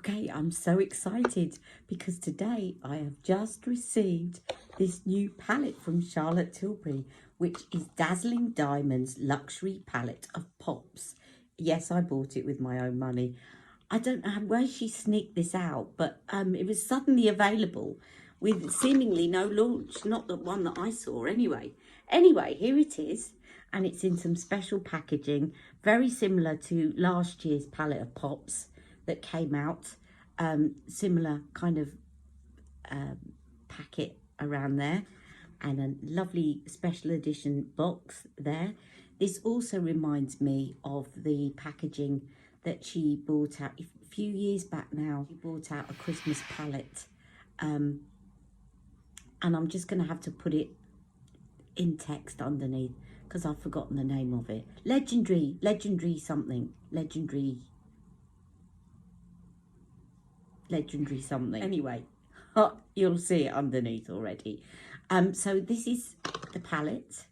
Okay, I'm so excited because today I have just received this new palette from Charlotte Tilbury, which is Dazzling Diamonds Luxury Palette of Pops. Yes, I bought it with my own money. I don't know where she sneaked this out, but it was suddenly available with seemingly no launch, not the one that I saw anyway. Anyway, here it is, and it's in some special packaging, very similar to last year's palette of Pops that came out, similar kind of packet around there, and a lovely special edition box there. This also reminds me of the packaging that she brought out a few years back now. She brought out a Christmas palette, and I'm just going to have to put it in text underneath because I've forgotten the name of it. Legendary something. Anyway, you'll see it underneath already. So this is the palette,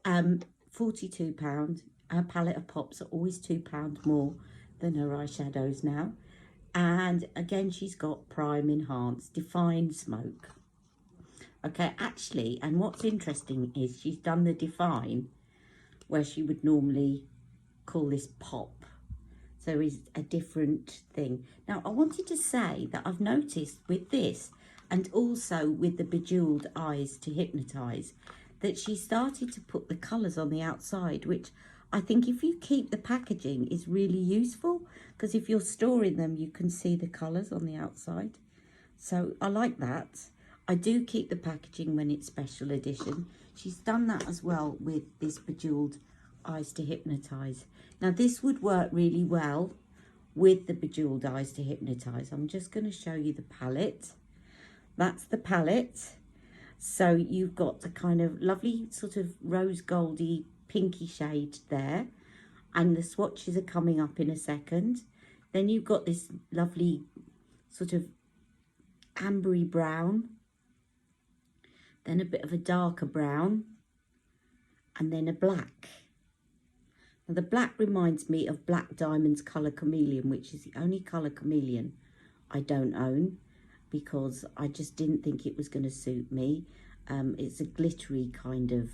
£42. Her palette of Pops are always £2 more than her eyeshadows now. And again, she's got Prime, Enhance, Define, Smoke. Okay, actually, and what's interesting is she's done the Define where she would normally call this Pop. So it's a different thing. Now, I wanted to say that I've noticed with this and also with the Bejeweled Eyes to Hypnotise that she started to put the colours on the outside, which I think if you keep the packaging is really useful because if you're storing them, you can see the colours on the outside. So I like that. I do keep the packaging when it's special edition. She's done that as well with this Bejeweled Eyes to Hypnotise. Now this would work really well with the Bejeweled Eyes to Hypnotise. I'm just going to show you the palette. That's the palette. So you've got the kind of lovely sort of rose goldy pinky shade there, and the swatches are coming up in a second. Then you've got this lovely sort of ambery brown, then a bit of a darker brown, and then a black. Now the black reminds me of Black Diamond's Colour Chameleon, which is the only colour chameleon I don't own because I just didn't think it was going to suit me. It's a glittery kind of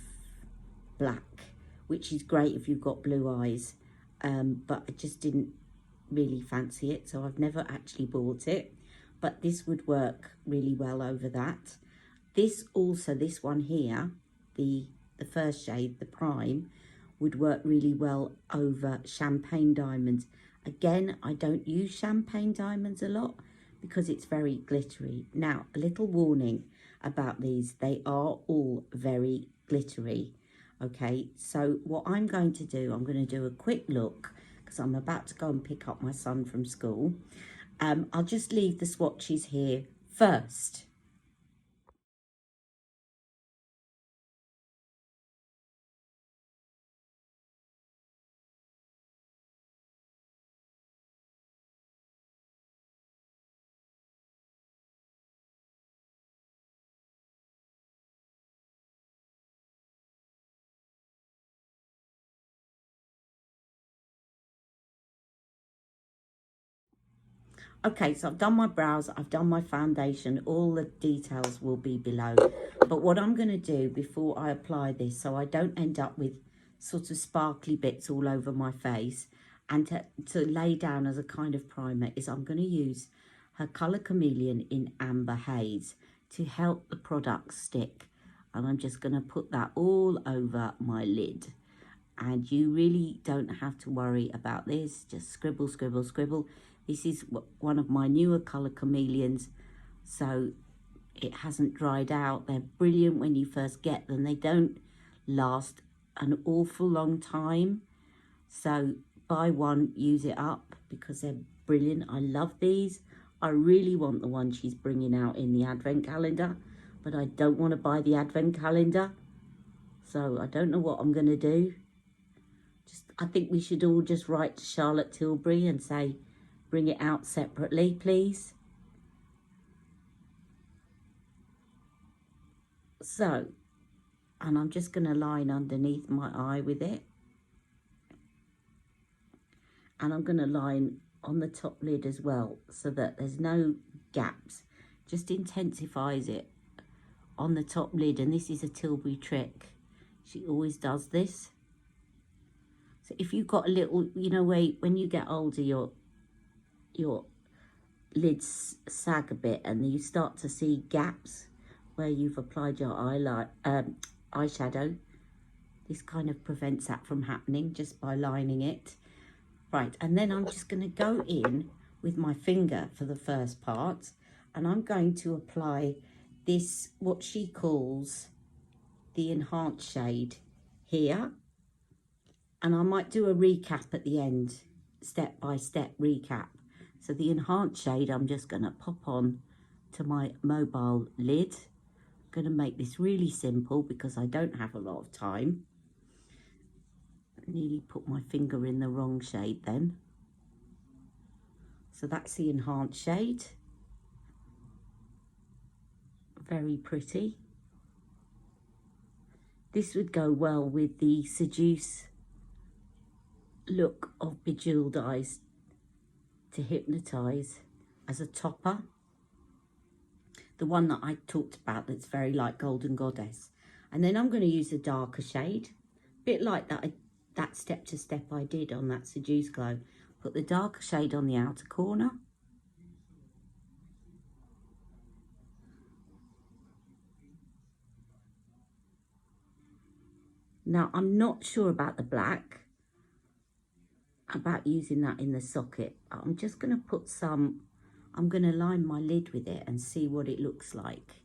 black, which is great if you've got blue eyes, but I just didn't really fancy it, so I've never actually bought it, but this would work really well over that. This one here, the first shade, the Prime, would work really well over Champagne Diamonds. Again, I don't use Champagne Diamonds a lot because it's very glittery. Now, a little warning about these. They are all very glittery. Okay, so what I'm going to do, I'm going to do a quick look because I'm about to go and pick up my son from school. I'll just leave the swatches here first. Okay, so I've done my brows, I've done my foundation, all the details will be below. But what I'm going to do before I apply this, so I don't end up with sort of sparkly bits all over my face, and to lay down as a kind of primer, is I'm going to use her Colour Chameleon in Amber Haze to help the product stick. And I'm just going to put that all over my lid. And you really don't have to worry about this, just scribble, scribble, scribble. This is one of my newer Colour Chameleons, so it hasn't dried out. They're brilliant when you first get them. They don't last an awful long time. So buy one, use it up because they're brilliant. I love these. I really want the one she's bringing out in the Advent calendar, but I don't want to buy the Advent calendar. So I don't know what I'm going to do. I think we should all just write to Charlotte Tilbury and say, bring it out separately, please. So, and I'm just going to line underneath my eye with it. And I'm going to line on the top lid as well, so that there's no gaps. Just intensifies it on the top lid, and this is a Tilbury trick. She always does this. So if you've got a little, you know, when you get older, your lids sag a bit and you start to see gaps where you've applied your eyeshadow. This kind of prevents that from happening just by lining it. Right, and then I'm just going to go in with my finger for the first part, and I'm going to apply this, what she calls the enhanced shade here. And I might do a recap at the end, step-by-step recap. So the enhanced shade, I'm just going to pop on to my mobile lid. I'm going to make this really simple because I don't have a lot of time. I nearly put my finger in the wrong shade then. So that's the enhanced shade. Very pretty. This would go well with the Seduce look of Bejeweled Eyes to Hypnotize as a topper. The one that I talked about that's very like Golden Goddess. And then I'm going to use a darker shade, a bit like that step to step I did on that Seduce Glow. Put the darker shade on the outer corner. Now I'm not sure about the black, about using that in the socket. I'm just going to put some, I'm going to line my lid with it and see what it looks like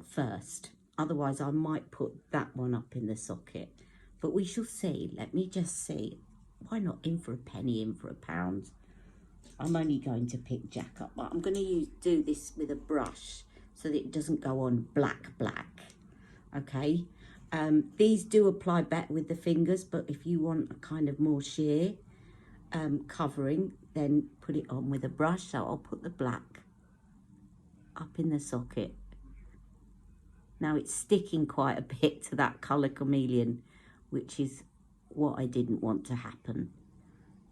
first. Otherwise I might put that one up in the socket, but we shall see. Let me just see. Why not in for a penny, in for a pound? I'm only going to pick Jack up, but I'm going to do this with a brush so that it doesn't go on black. Okay. These do apply better with the fingers, but if you want a kind of more sheer covering, then put it on with a brush. So I'll put the black up in the socket. Now it's sticking quite a bit to that colour chameleon, which is what I didn't want to happen.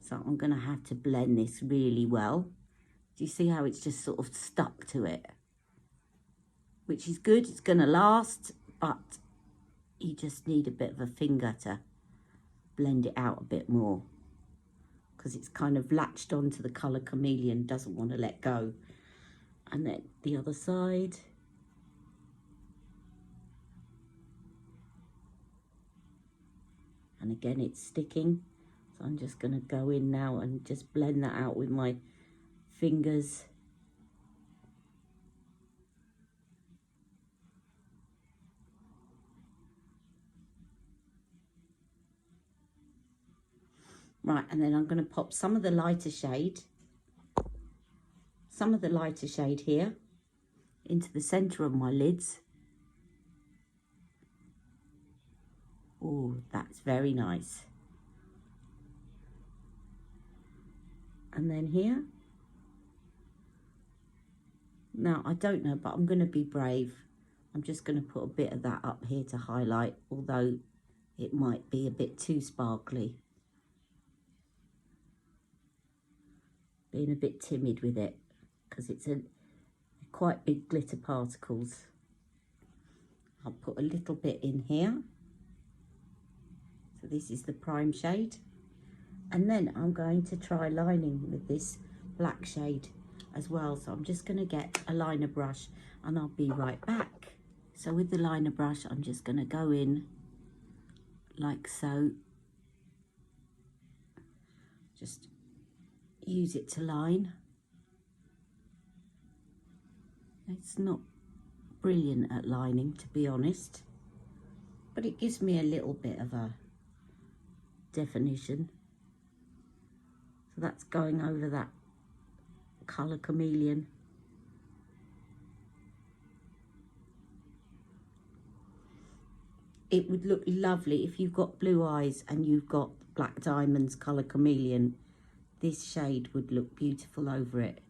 So I'm going to have to blend this really well. Do you see how it's just sort of stuck to it? Which is good, it's going to last, but you just need a bit of a finger to blend it out a bit more, because it's kind of latched onto the colour chameleon, doesn't want to let go. And then the other side. And again, it's sticking. So I'm just going to go in now and just blend that out with my fingers. Right, and then I'm going to pop some of the lighter shade here into the centre of my lids. Oh, that's very nice. And then here. Now, I don't know, but I'm going to be brave. I'm just going to put a bit of that up here to highlight, although it might be a bit too sparkly. Being a bit timid with it, because it's quite big glitter particles. I'll put a little bit in here. So this is the prime shade. And then I'm going to try lining with this black shade as well. So I'm just going to get a liner brush and I'll be right back. So with the liner brush, I'm just going to go in like so. Just use it to line. It's not brilliant at lining, to be honest, but it gives me a little bit of a definition. So that's going over that colour chameleon. It would look lovely if you've got blue eyes and you've got Black Diamonds colour chameleon. This shade would look beautiful over it.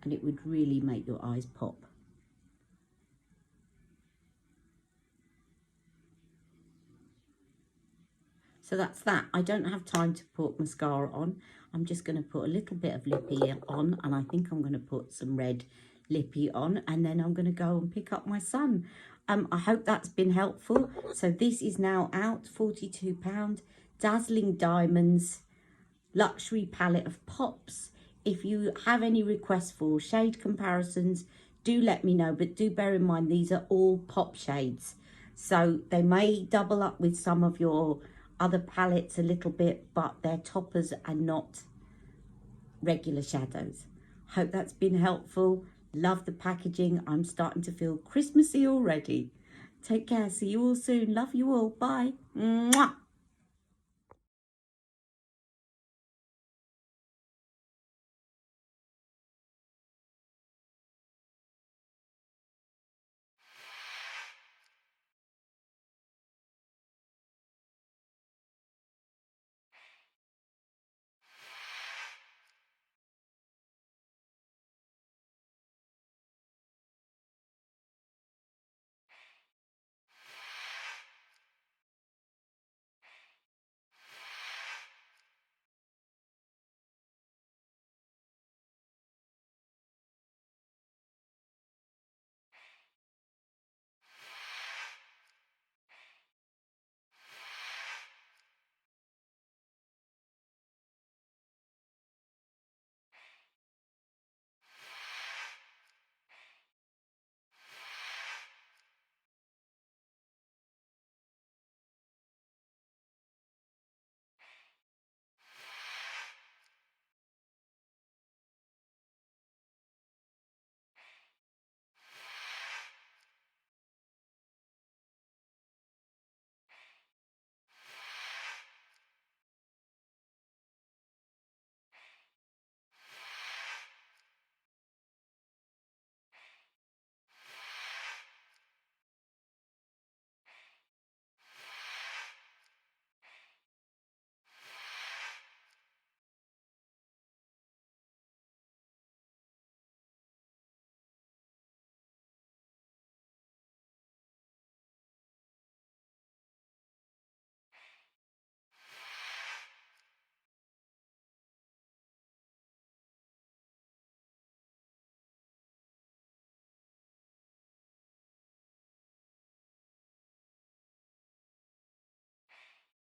And it would really make your eyes pop. So that's that. I don't have time to put mascara on. I'm just going to put a little bit of lippy on, and I think I'm going to put some red lippy on, and then I'm going to go and pick up my son. I hope that's been helpful. So this is now out, £42. Dazzling Diamonds luxury palette of pops. If you have any requests for shade comparisons, do let me know, but do bear in mind these are all pop shades, so they may double up with some of your other palettes a little bit, but they're toppers and not regular shadows. Hope that's been helpful. Love the packaging. I'm starting to feel Christmassy already. Take care. See you all soon. Love you all. Bye. Mwah.